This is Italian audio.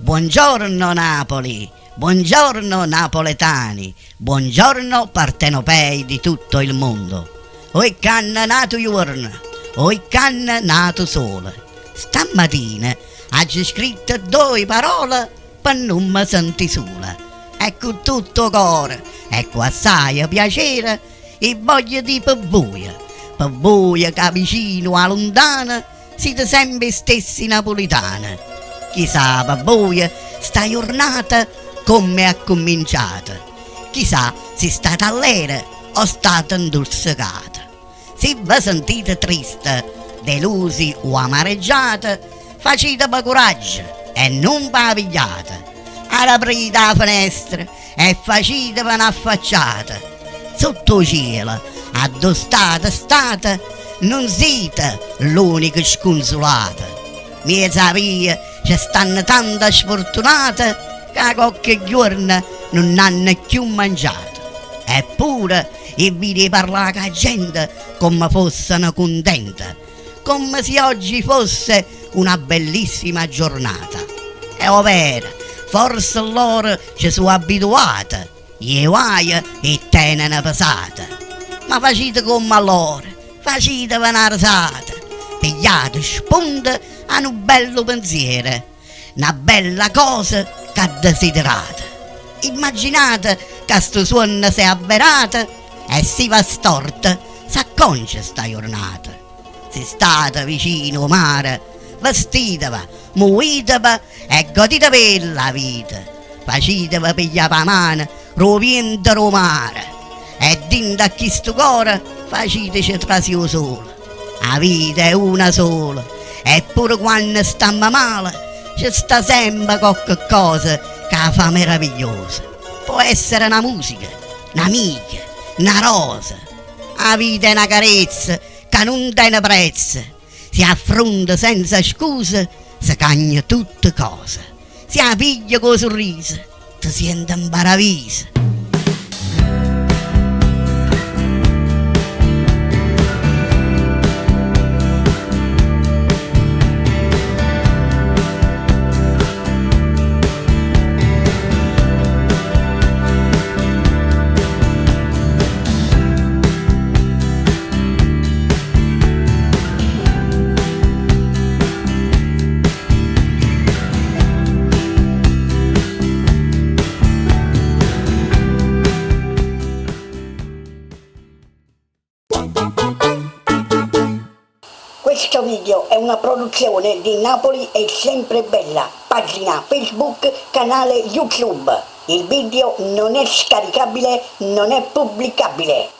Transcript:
Buongiorno Napoli, buongiorno napoletani, buongiorno partenopei di tutto il mondo. Oi canna nato giorno, oi canna nato sole. Stamattina oggi scritto due parole per non mi senti sola. E con tutto cuore, e con assai piacere, e voglio di per voi che vicino a lontana siete sempre stessi napoletani. Chissà per voi sta giornata come è cominciata, chissà se state allegre o state indorsicate. Se vi sentite triste, delusi o amareggiate, facete per coraggio e non pavigliate. Aprite la finestra e facete per affacciate. Sotto cielo, addostate state, non siete l'unica sconsolata. Mezza via ci stanno tante sfortunate che a qualche giorno non hanno più mangiato. Eppure e vedi parlare con la gente come fossero contente, come se oggi fosse una bellissima giornata. È vero, forse loro ci sono abituate, gli guai e tengono pesate. Ma facete come loro, facete una risata, pigliate spunte a un bello pensiero, una bella cosa che desiderate. Immaginate che sto suono si è avverato e si va storta, s'acconcia sta giornata. Se state vicino al mare, vestitevi, muovetevi e goditevi la vita. Facetevi pigliare la mano, roviente il mare e dentro a questo cuore faceteci trasio solo. La vita è una sola. Eppure quando stiamo male ci sta sempre qualche cosa che la fa meravigliosa. Può essere una musica, un'amica, una rosa. La vita è una carezza che non tiene prezzo. Si affronta senza scuse, si cagna tutte cose. Si piglia con sorriso, ti sente in paradiso. Questo video è una produzione di Napoli è sempre bella, pagina Facebook, canale YouTube. Il video non è scaricabile, non è pubblicabile.